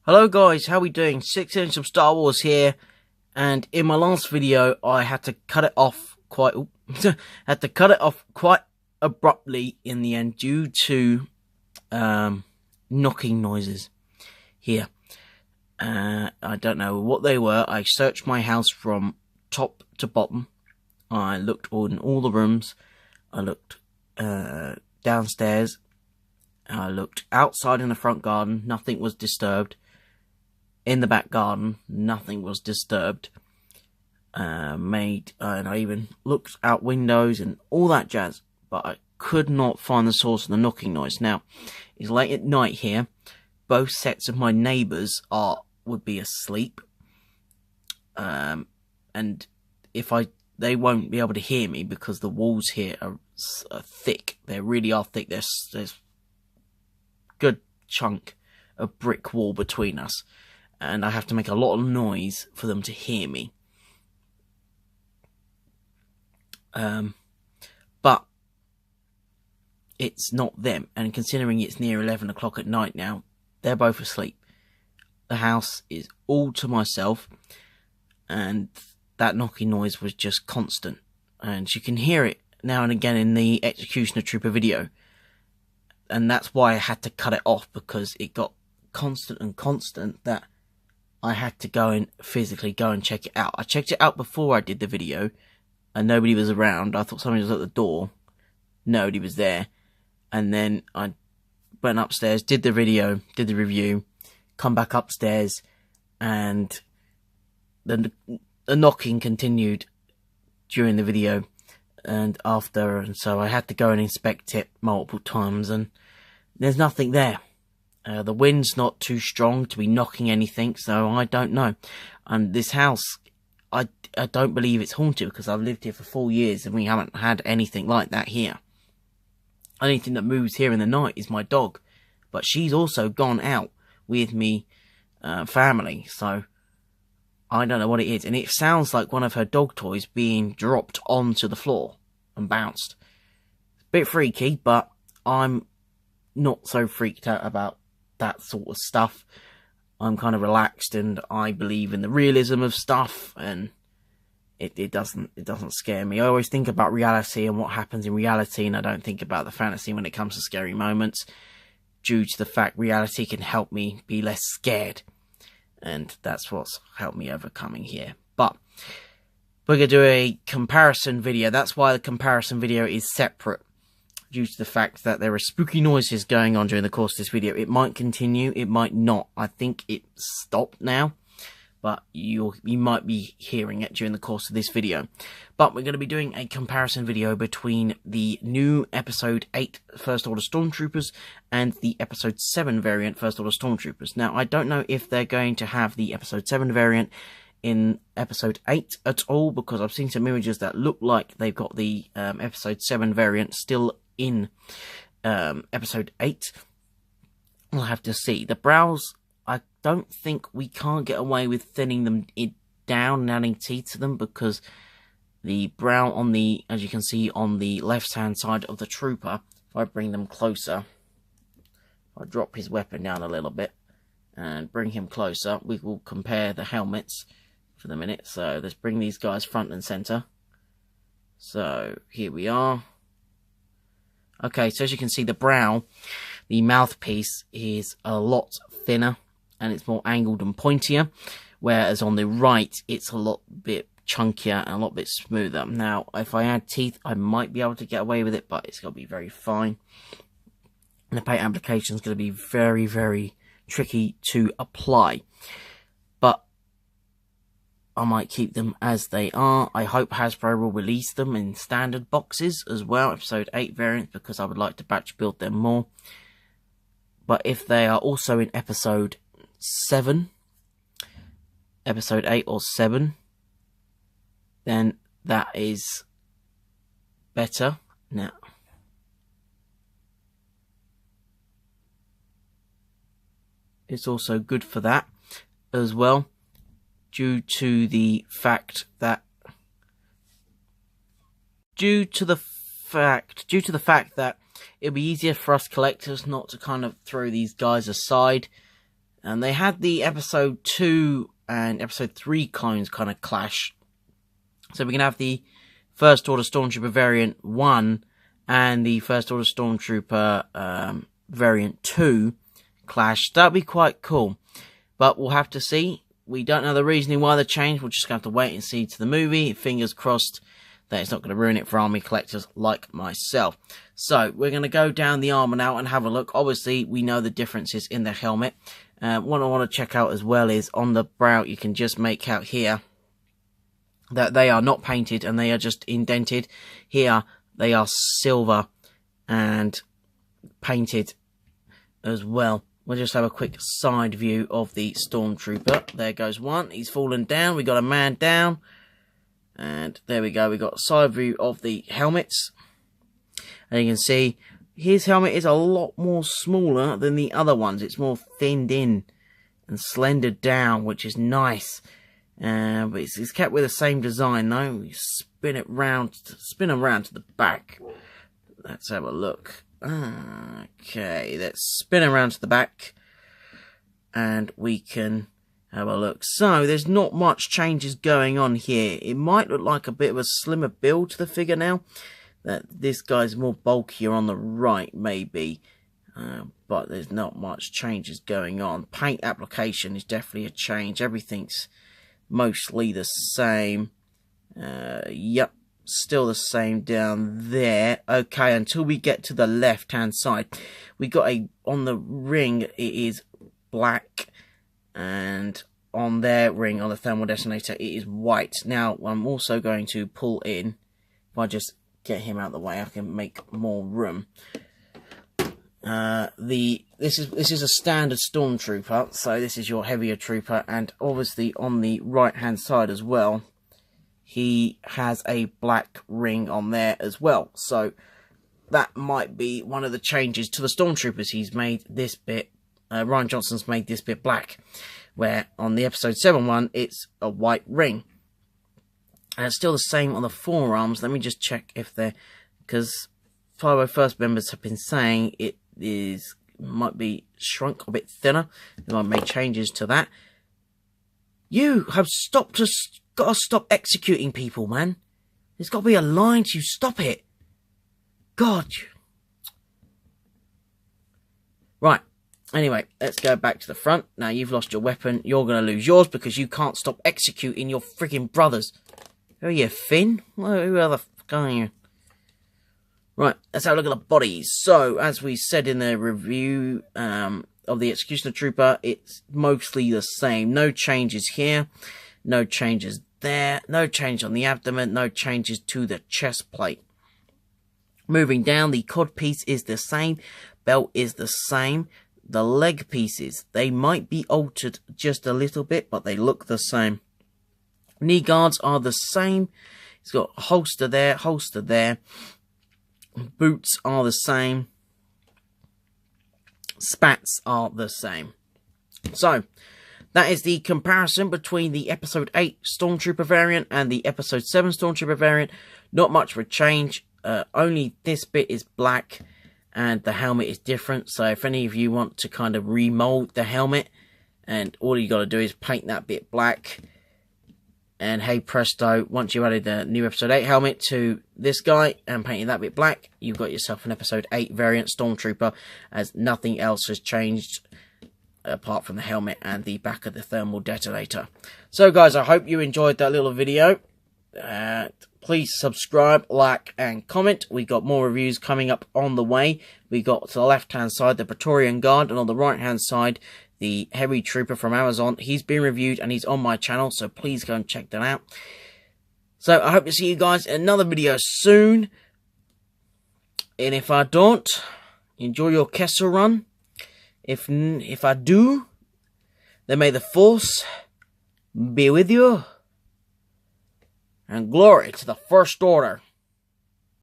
Hello guys, how we doing? 6-inch of Star Wars here, and in my last video I had to cut it off quite abruptly in the end due to knocking noises here. I don't know what they were. I searched my house from top to bottom. I looked in all the rooms. I looked downstairs. I looked outside in the front garden. Nothing was disturbed. In the back garden, nothing was disturbed. And I even looked out windows and all that jazz, but I could not find the source of the knocking noise. Now, it's late at night here. Both sets of my neighbours would be asleep, and they won't be able to hear me because the walls here are thick. They really are thick. There's a good chunk of brick wall between us, and I have to make a lot of noise for them to hear me. But it's not them, and considering it's near 11 o'clock at night now, they're both asleep. The house is all to myself, and that knocking noise was just constant, and you can hear it now and again in the Executioner Trooper video, and that's why I had to cut it off, because it got constant that I had to physically go and check it out. I checked it out before I did the video, and nobody was around. I thought somebody was at the door. Nobody was there. And then I went upstairs, did the video, did the review, come back upstairs, and then the knocking continued during the video and after, and so I had to go and inspect it multiple times, and there's nothing there. The wind's not too strong to be knocking anything, so I don't know. And this house, I don't believe it's haunted, because I've lived here for 4 years and we haven't had anything like that here. Anything that moves here in the night is my dog, but she's also gone out with me family, so I don't know what it is. And it sounds like one of her dog toys being dropped onto the floor and bounced. It's a bit freaky, but I'm not so freaked out about that sort of stuff. I'm kind of relaxed, and I believe in the realism of stuff, and it doesn't scare me. I always think about reality and what happens in reality, and I don't think about the fantasy when it comes to scary moments, due to the fact reality can help me be less scared, and that's what's helped me overcoming here. But we're going to do a comparison video. That's why the comparison video is separate, due to the fact that there are spooky noises going on during the course of this video. It might continue, it might not. I think it stopped now, but you might be hearing it during the course of this video. But we're going to be doing a comparison video between the new Episode 8 First Order Stormtroopers and the Episode 7 variant First Order Stormtroopers. Now, I don't know if they're going to have the Episode 7 variant in Episode 8 at all, because I've seen some images that look like they've got the Episode 7 variant still in Episode 8. We'll have to see. The brows, I don't think we can't get away with thinning them down and adding teeth to them, because the brow on the, as you can see on the left hand side of the trooper, if I bring them closer, I'll drop his weapon down a little bit and bring him closer. We will compare the helmets for the minute. So let's bring these guys front and center. So here we are. Okay, so as you can see, the brow, the mouthpiece is a lot thinner and it's more angled and pointier, whereas on the right it's a lot bit chunkier and a lot bit smoother. Now, if I add teeth, I might be able to get away with it, but it's going to be very fine. And the paint application is going to be very, very tricky to apply. But I might keep them as they are. I hope Hasbro will release them in standard boxes as well, Episode 8 variants, because I would like to batch build them more. But if they are also in Episode 7, Episode 8 or 7, then that is better. Now, it's also good for that as well, due to the fact that it'll be easier for us collectors not to kind of throw these guys aside And they had the episode 2 and episode 3 clones kind of clash. So we can have the First Order Stormtrooper variant 1 and the First Order Stormtrooper variant 2 clash. That'd be quite cool. But we'll have to see. We don't know the reasoning why they changed. We'll just have to wait and see to the movie. Fingers crossed that it's not going to ruin it for army collectors like myself. So, we're going to go down the armor now and have a look. Obviously, we know the differences in the helmet. What I want to check out as well is on the brow, you can just make out here that they are not painted and they are just indented. Here, they are silver and painted as well. We'll just have a quick side view of the Stormtrooper. There goes one. He's fallen down. We got a man down. And there we go. We got a side view of the helmets. And you can see his helmet is a lot more smaller than the other ones. It's more thinned in and slendered down, which is nice. But it's kept with the same design though. We spin it round, spin around to the back. Let's have a look. Okay, let's spin around to the back. And we can have a look. So, there's not much changes going on here. It might look like a bit of a slimmer build to the figure now. That this guy's more bulkier on the right, maybe. But there's not much changes going on. Paint application is definitely a change. Everything's mostly the same. Yep, still the same down there. Okay, until we get to the left-hand side. We got on the ring, it is black. And on their ring, on the thermal detonator, it is white. Now, I'm also going to pull in. If I just get him out of the way, I can make more room. This is a standard Stormtrooper, so this is your heavier trooper, and obviously on the right hand side as well, he has a black ring on there as well. So that might be one of the changes to the Stormtroopers. He's made this bit. Rian Johnson's made this bit black, where on the episode 7 one, it's a white ring. And it's still the same on the forearms. Let me just check if they're... Because 501st members have been saying it might be shrunk a bit thinner. They might make changes to that. You have got to stop executing people, man. There's got to be a line to stop it. God. Right. Anyway, let's go back to the front. Now, you've lost your weapon. You're going to lose yours because you can't stop executing your frigging brothers. Who are you, Finn? Who the fuck are you? Right, let's have a look at the bodies. So, as we said in the review of the Executioner Trooper, it's mostly the same. No changes here. No changes there. No change on the abdomen. No changes to the chest plate. Moving down, the cod piece is the same. Belt is the same. The leg pieces, they might be altered just a little bit, but they look the same. Knee guards are the same. It's got a holster there, holster there. Boots are the same. Spats are the same. So, that is the comparison between the Episode 8 Stormtrooper variant and the Episode 7 Stormtrooper variant. Not much of a change. Only this bit is black. And the helmet is different, so if any of you want to kind of remold the helmet, and all you got to do is paint that bit black, and hey presto, once you added the new Episode 8 helmet to this guy, and painted that bit black, you've got yourself an Episode 8 variant Stormtrooper, as nothing else has changed, apart from the helmet and the back of the thermal detonator. So guys, I hope you enjoyed that little video. Please subscribe, like, and comment. We got more reviews coming up on the way. We got to the left-hand side the Praetorian Guard, and on the right-hand side the Heavy Trooper from Amazon. He's been reviewed and he's on my channel, so please go and check that out. So I hope to see you guys in another video soon. And if I don't, enjoy your Kessel Run. If I do, then may the Force be with you. And glory to the First Order.